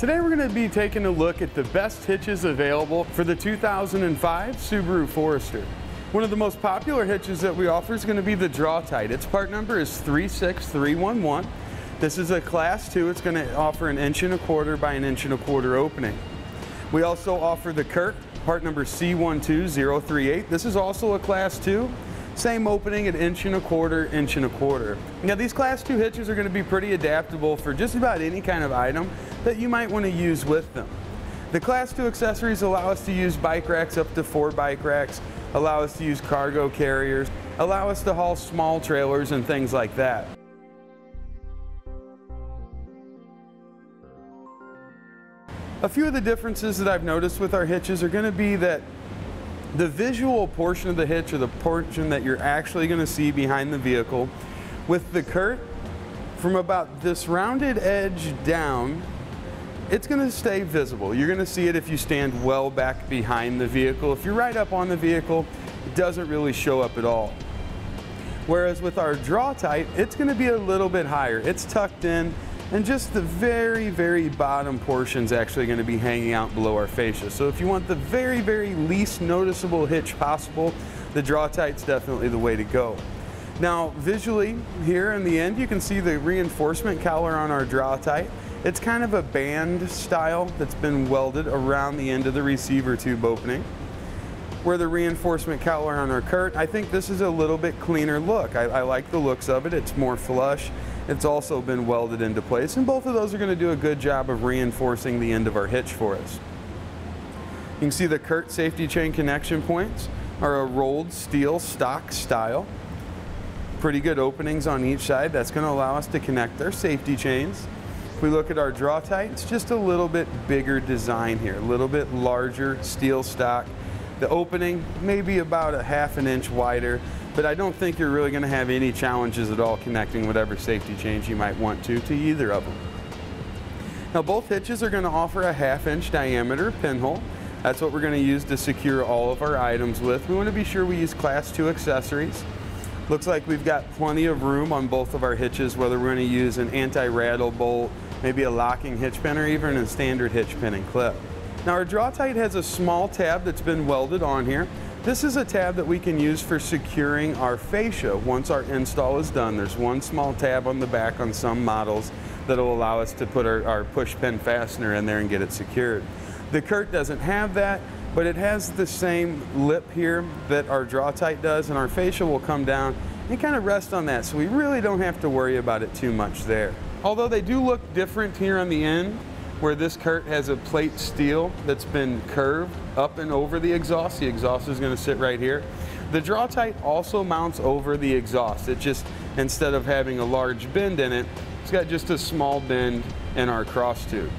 Today we're going to be taking a look at the best hitches available for the 2005 Subaru Forester. One of the most popular hitches that we offer is going to be the Draw-Tite. Its part number is 36311. This is a Class 2. It's going to offer an 1¼ inch by an 1¼ inch opening. We also offer the Curt, part number C12038. This is also a Class 2. Same opening at 1¼ inch, 1¼ inch. Now these Class 2 hitches are going to be pretty adaptable for just about any kind of item that you might want to use with them. The Class 2 accessories allow us to use bike racks up to 4 bike racks, allow us to use cargo carriers, allow us to haul small trailers and things like that. A few of the differences that I've noticed with our hitches are going to be that the visual portion of the hitch, or the portion that you're actually going to see behind the vehicle, with the Curt, from about this rounded edge down, it's going to stay visible. You're going to see it if you stand well back behind the vehicle. If you're right up on the vehicle, it doesn't really show up at all. Whereas with our Draw-Tite, it's going to be a little bit higher. It's tucked in, and just the very, very bottom portion is actually going to be hanging out below our fascia. So if you want the very, very least noticeable hitch possible, the Draw-Tite's definitely the way to go. Now visually, here in the end, you can see the reinforcement cowler on our Draw-Tite. It's kind of a band style that's been welded around the end of the receiver tube opening. Where the reinforcement cowler on our Curt, I think this is a little bit cleaner look. I like the looks of it. It's more flush. It's also been welded into place, and both of those are going to do a good job of reinforcing the end of our hitch for us. You can see the Curt safety chain connection points are a rolled steel stock style. Pretty good openings on each side. That's going to allow us to connect our safety chains. If we look at our Draw-Tite, it's just a little bit bigger design here, a little bit larger steel stock. The opening may be about a ½ inch wider, but I don't think you're really going to have any challenges at all connecting whatever safety chains you might want to either of them. Now both hitches are going to offer a ½ inch diameter pinhole. That's what we're going to use to secure all of our items with. We want to be sure we use Class 2 accessories. Looks like we've got plenty of room on both of our hitches, whether we're going to use an anti-rattle bolt, maybe a locking hitch pin, or even a standard hitch pin and clip. Now our Draw-Tite has a small tab that's been welded on here. This is a tab that we can use for securing our fascia once our install is done. There's one small tab on the back on some models that'll allow us to put our push pin fastener in there and get it secured. The Curt doesn't have that, but it has the same lip here that our Draw-Tite does, and our fascia will come down and kind of rest on that, so we really don't have to worry about it too much there. Although they do look different here on the end, where this Curt has a plate steel that's been curved up and over the exhaust. The exhaust is going to sit right here. The Draw-Tite also mounts over the exhaust. It just, instead of having a large bend in it, it's got just a small bend in our cross tube.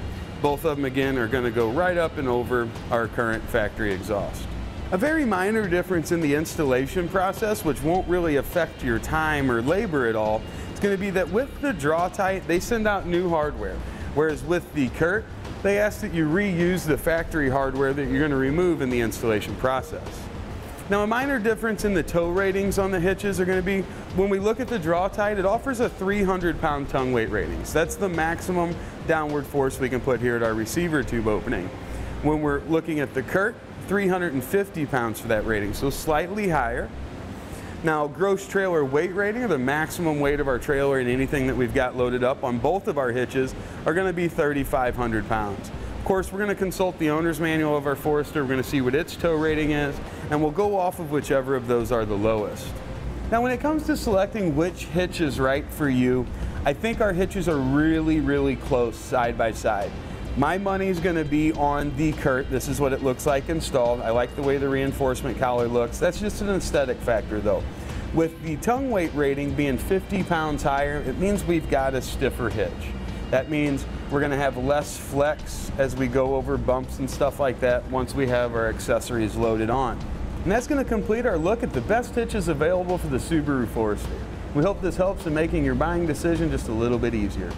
Both of them, again, are going to go right up and over our current factory exhaust. A very minor difference in the installation process, which won't really affect your time or labor at all, is going to be that with the Draw-Tite, they send out new hardware. Whereas with the Curt, they ask that you reuse the factory hardware that you're going to remove in the installation process. Now a minor difference in the tow ratings on the hitches are going to be, when we look at the Draw-Tite, it offers a 300-pound tongue weight rating. So that's the maximum downward force we can put here at our receiver tube opening. When we're looking at the Curt, 350 pounds for that rating, so slightly higher. Now, gross trailer weight rating, or the maximum weight of our trailer and anything that we've got loaded up on both of our hitches, are going to be 3,500 pounds. Of course, we're going to consult the owner's manual of our Forester. We're going to see what its tow rating is, and we'll go off of whichever of those are the lowest. Now, when it comes to selecting which hitch is right for you, I think our hitches are really, really close side by side. My money's going to be on the Curt. This is what it looks like installed. I like the way the reinforcement collar looks. That's just an aesthetic factor though. With the tongue weight rating being 50 pounds higher, it means we've got a stiffer hitch. That means we're going to have less flex as we go over bumps and stuff like that once we have our accessories loaded on. And that's going to complete our look at the best hitches available for the Subaru Forester. We hope this helps in making your buying decision just a little bit easier.